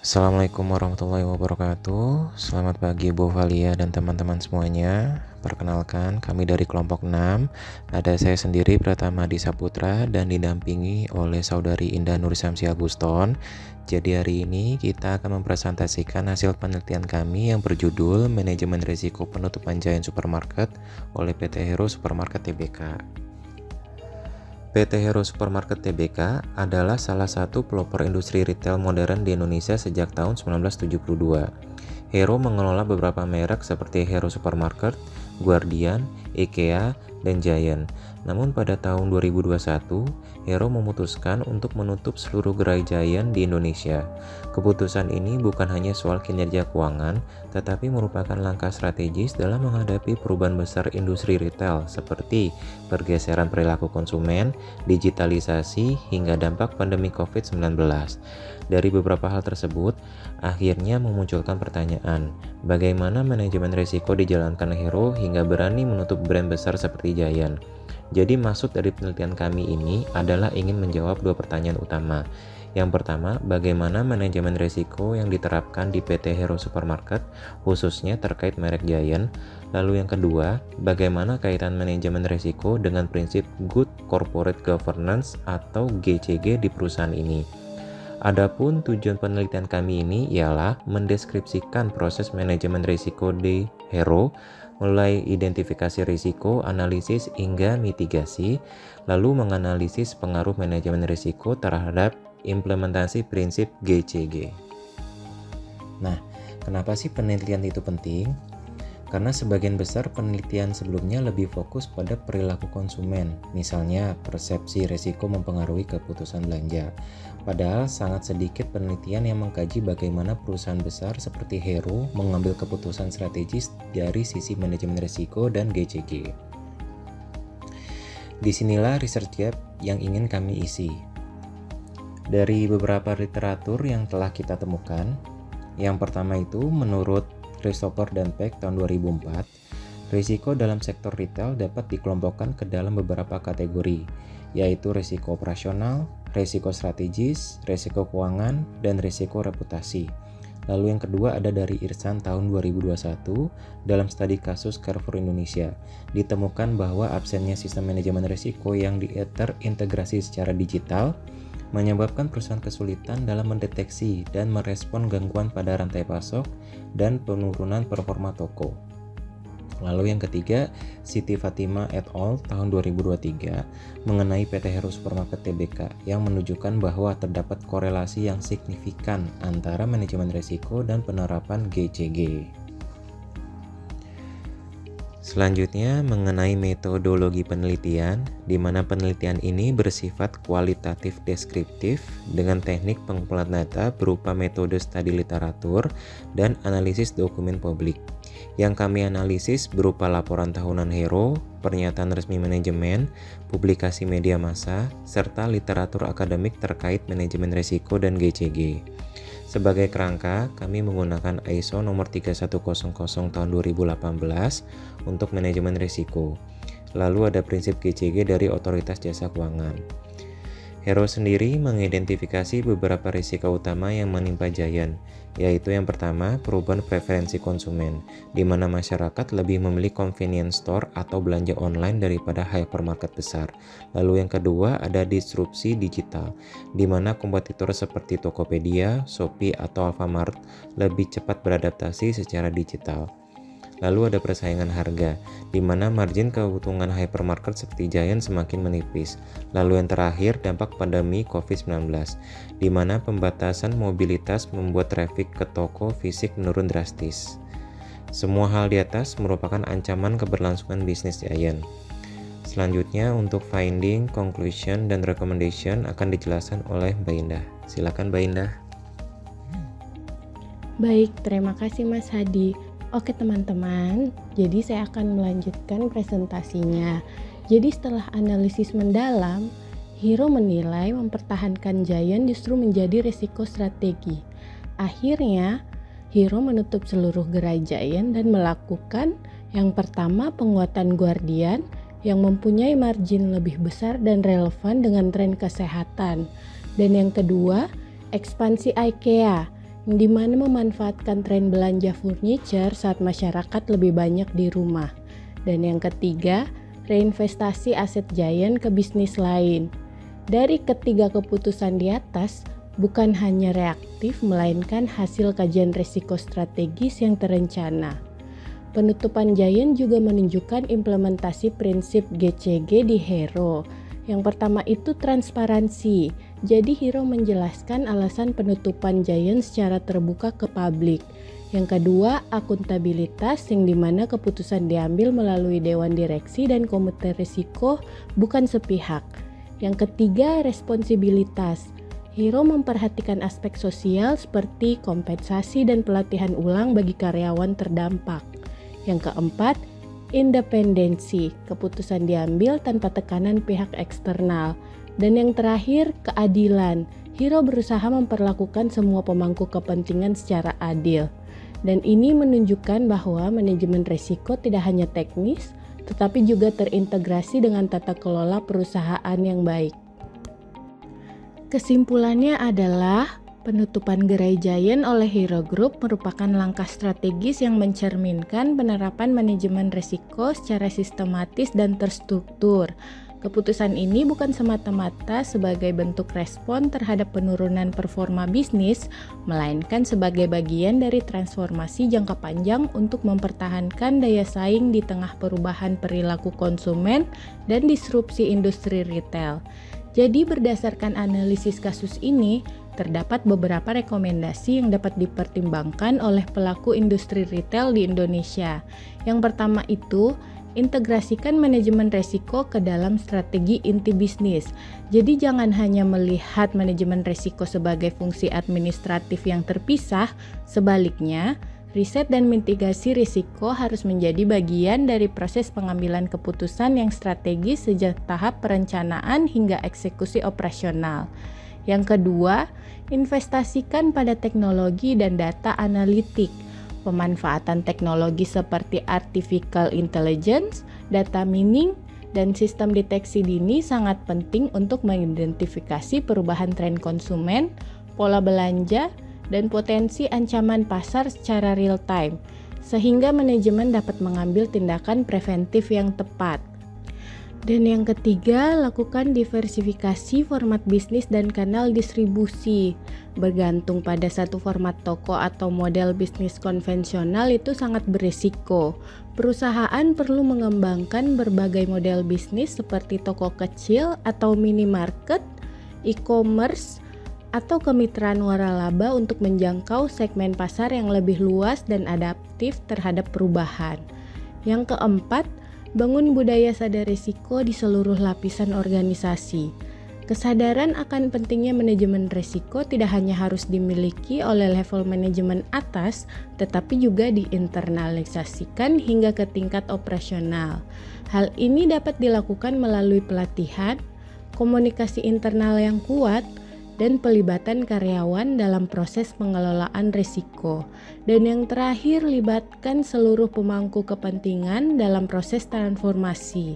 Assalamualaikum warahmatullahi wabarakatuh. Selamat pagi Bu Valia dan teman-teman semuanya. Perkenalkan, kami dari kelompok 6. Ada saya sendiri Pratama Disaputra dan didampingi oleh saudari Indah Nursamsi Aguston. Jadi hari ini kita akan mempresentasikan hasil penelitian kami yang berjudul Manajemen Risiko Penutupan Giant Supermarket oleh PT Hero Supermarket Tbk. PT Hero Supermarket Tbk adalah salah satu pelopor industri retail modern di Indonesia sejak tahun 1972. Hero mengelola beberapa merek seperti Hero Supermarket, Guardian, IKEA, dan Giant. Namun pada tahun 2021, Hero memutuskan untuk menutup seluruh gerai Giant di Indonesia. Keputusan ini bukan hanya soal kinerja keuangan, tetapi merupakan langkah strategis dalam menghadapi perubahan besar industri retail seperti pergeseran perilaku konsumen, digitalisasi, hingga dampak pandemi COVID-19. Dari beberapa hal tersebut, akhirnya memunculkan pertanyaan, bagaimana manajemen risiko dijalankan Hero hingga berani menutup brand besar seperti Giant? Jadi maksud dari penelitian kami ini adalah ingin menjawab dua pertanyaan utama. Yang pertama, bagaimana manajemen risiko yang diterapkan di PT Hero Supermarket, khususnya terkait merek Giant. Lalu yang kedua, bagaimana kaitan manajemen risiko dengan prinsip Good Corporate Governance atau GCG di perusahaan ini. Adapun tujuan penelitian kami ini ialah mendeskripsikan proses manajemen risiko di Hero, mulai identifikasi risiko, analisis, hingga mitigasi, lalu menganalisis pengaruh manajemen risiko terhadap implementasi prinsip GCG. Nah, kenapa sih penelitian itu penting? Karena sebagian besar penelitian sebelumnya lebih fokus pada perilaku konsumen, misalnya persepsi risiko mempengaruhi keputusan belanja. Padahal sangat sedikit penelitian yang mengkaji bagaimana perusahaan besar seperti Hero mengambil keputusan strategis dari sisi manajemen risiko dan GCG. Disinilah research gap yang ingin kami isi. Dari beberapa literatur yang telah kita temukan, yang pertama itu menurut Christopher dan Peck tahun 2004, risiko dalam sektor retail dapat dikelompokkan ke dalam beberapa kategori, yaitu risiko operasional, risiko strategis, risiko keuangan, dan risiko reputasi. Lalu yang kedua ada dari Irsan tahun 2021 dalam studi kasus Carrefour Indonesia. Ditemukan bahwa absennya sistem manajemen risiko yang terintegrasi secara digital menyebabkan perusahaan kesulitan dalam mendeteksi dan merespon gangguan pada rantai pasok dan penurunan performa toko. Lalu yang ketiga, Siti Fatima et al. Tahun 2023 mengenai PT Hero Supermarket Tbk yang menunjukkan bahwa terdapat korelasi yang signifikan antara manajemen risiko dan penerapan GCG. Selanjutnya mengenai metodologi penelitian, di mana penelitian ini bersifat kualitatif deskriptif dengan teknik pengumpulan data berupa metode studi literatur dan analisis dokumen publik. Yang kami analisis berupa laporan tahunan Hero, pernyataan resmi manajemen, publikasi media massa, serta literatur akademik terkait manajemen risiko dan GCG. Sebagai kerangka, kami menggunakan ISO nomor 3100 tahun 2018 untuk manajemen risiko. Lalu ada prinsip GCG dari Otoritas Jasa Keuangan. Hero sendiri mengidentifikasi beberapa risiko utama yang menimpa Giant, yaitu yang pertama, perubahan preferensi konsumen, di mana masyarakat lebih memilih convenience store atau belanja online daripada hypermarket besar. Lalu yang kedua, ada disrupsi digital, di mana kompetitor seperti Tokopedia, Shopee, atau Alfamart lebih cepat beradaptasi secara digital. Lalu ada persaingan harga, di mana margin keuntungan hypermarket seperti Giant semakin menipis. Lalu yang terakhir, dampak pandemi COVID-19, di mana pembatasan mobilitas membuat traffic ke toko fisik menurun drastis. Semua hal di atas merupakan ancaman keberlangsungan bisnis Giant. Selanjutnya untuk finding, conclusion, dan recommendation akan dijelaskan oleh Mbak Indah. Silakan Mbak Indah. Baik, terima kasih Mas Hadi. Oke teman-teman, jadi saya akan melanjutkan presentasinya. Jadi setelah analisis mendalam, Hero menilai mempertahankan Giant justru menjadi risiko strategi. Akhirnya, Hero menutup seluruh gerai Giant dan melakukan yang pertama penguatan Guardian yang mempunyai margin lebih besar dan relevan dengan tren kesehatan. Dan yang kedua, ekspansi IKEA di mana memanfaatkan tren belanja furniture saat masyarakat lebih banyak di rumah. Dan yang ketiga, reinvestasi aset Giant ke bisnis lain. Dari ketiga keputusan di atas, bukan hanya reaktif, melainkan hasil kajian risiko strategis yang terencana. Penutupan Giant juga menunjukkan implementasi prinsip GCG di Hero. Yang pertama itu transparansi. Jadi Hero menjelaskan alasan penutupan Giant secara terbuka ke publik. Yang kedua, akuntabilitas, yang dimana keputusan diambil melalui Dewan Direksi dan Komite Risiko, bukan sepihak. Yang ketiga, responsibilitas. Hero memperhatikan aspek sosial seperti kompensasi dan pelatihan ulang bagi karyawan terdampak. Yang keempat, independensi. Keputusan diambil tanpa tekanan pihak eksternal. Dan yang terakhir, keadilan. Hero berusaha memperlakukan semua pemangku kepentingan secara adil. Dan ini menunjukkan bahwa manajemen risiko tidak hanya teknis, tetapi juga terintegrasi dengan tata kelola perusahaan yang baik. Kesimpulannya adalah penutupan gerai Giant oleh Hero Group merupakan langkah strategis yang mencerminkan penerapan manajemen risiko secara sistematis dan terstruktur. Keputusan ini bukan semata-mata sebagai bentuk respon terhadap penurunan performa bisnis, melainkan sebagai bagian dari transformasi jangka panjang untuk mempertahankan daya saing di tengah perubahan perilaku konsumen dan disrupsi industri retail. Jadi berdasarkan analisis kasus ini, terdapat beberapa rekomendasi yang dapat dipertimbangkan oleh pelaku industri retail di Indonesia. Yang pertama itu, integrasikan manajemen risiko ke dalam strategi inti bisnis. Jadi jangan hanya melihat manajemen risiko sebagai fungsi administratif yang terpisah, sebaliknya, riset dan mitigasi risiko harus menjadi bagian dari proses pengambilan keputusan yang strategis sejak tahap perencanaan hingga eksekusi operasional. Yang kedua, investasikan pada teknologi dan data analitik. Pemanfaatan teknologi seperti artificial intelligence, data mining, dan sistem deteksi dini sangat penting untuk mengidentifikasi perubahan tren konsumen, pola belanja, dan potensi ancaman pasar secara real time, sehingga manajemen dapat mengambil tindakan preventif yang tepat. Dan yang ketiga, lakukan diversifikasi format bisnis dan kanal distribusi. Bergantung pada satu format toko atau model bisnis konvensional itu sangat berisiko. Perusahaan perlu mengembangkan berbagai model bisnis seperti toko kecil atau minimarket, e-commerce, atau kemitraan waralaba untuk menjangkau segmen pasar yang lebih luas dan adaptif terhadap perubahan. Yang keempat, bangun budaya sadar risiko di seluruh lapisan organisasi. Kesadaran akan pentingnya manajemen risiko tidak hanya harus dimiliki oleh level manajemen atas, tetapi juga diinternalisasikan hingga ke tingkat operasional. Hal ini dapat dilakukan melalui pelatihan, komunikasi internal yang kuat, dan pelibatan karyawan dalam proses pengelolaan risiko. Dan yang terakhir, libatkan seluruh pemangku kepentingan dalam proses transformasi.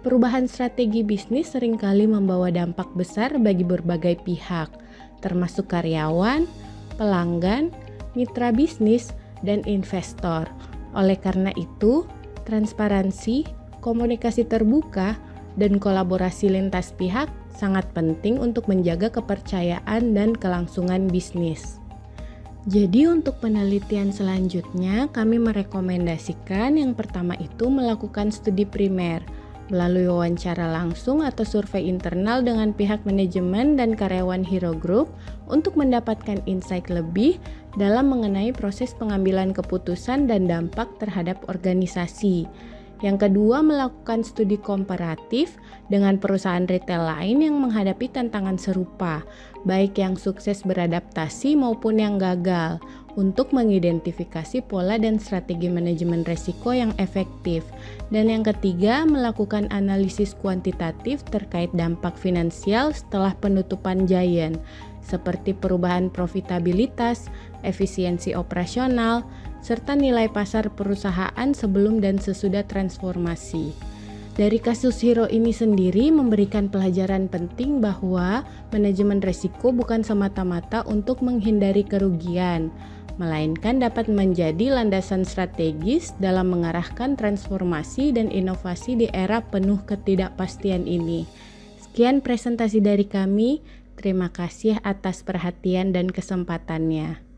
Perubahan strategi bisnis seringkali membawa dampak besar bagi berbagai pihak, termasuk karyawan, pelanggan, mitra bisnis, dan investor. Oleh karena itu, transparansi, komunikasi terbuka, dan kolaborasi lintas pihak sangat penting untuk menjaga kepercayaan dan kelangsungan bisnis. Jadi untuk penelitian selanjutnya, kami merekomendasikan yang pertama itu melakukan studi primer melalui wawancara langsung atau survei internal dengan pihak manajemen dan karyawan Hero Group untuk mendapatkan insight lebih dalam mengenai proses pengambilan keputusan dan dampak terhadap organisasi. Yang kedua, melakukan studi komparatif dengan perusahaan retail lain yang menghadapi tantangan serupa, baik yang sukses beradaptasi maupun yang gagal, untuk mengidentifikasi pola dan strategi manajemen risiko yang efektif. Dan yang ketiga, melakukan analisis kuantitatif terkait dampak finansial setelah penutupan Giant, seperti perubahan profitabilitas, efisiensi operasional, serta nilai pasar perusahaan sebelum dan sesudah transformasi. Dari kasus Hero ini sendiri memberikan pelajaran penting bahwa manajemen risiko bukan semata-mata untuk menghindari kerugian, melainkan dapat menjadi landasan strategis dalam mengarahkan transformasi dan inovasi di era penuh ketidakpastian ini. Sekian presentasi dari kami. Terima kasih atas perhatian dan kesempatannya.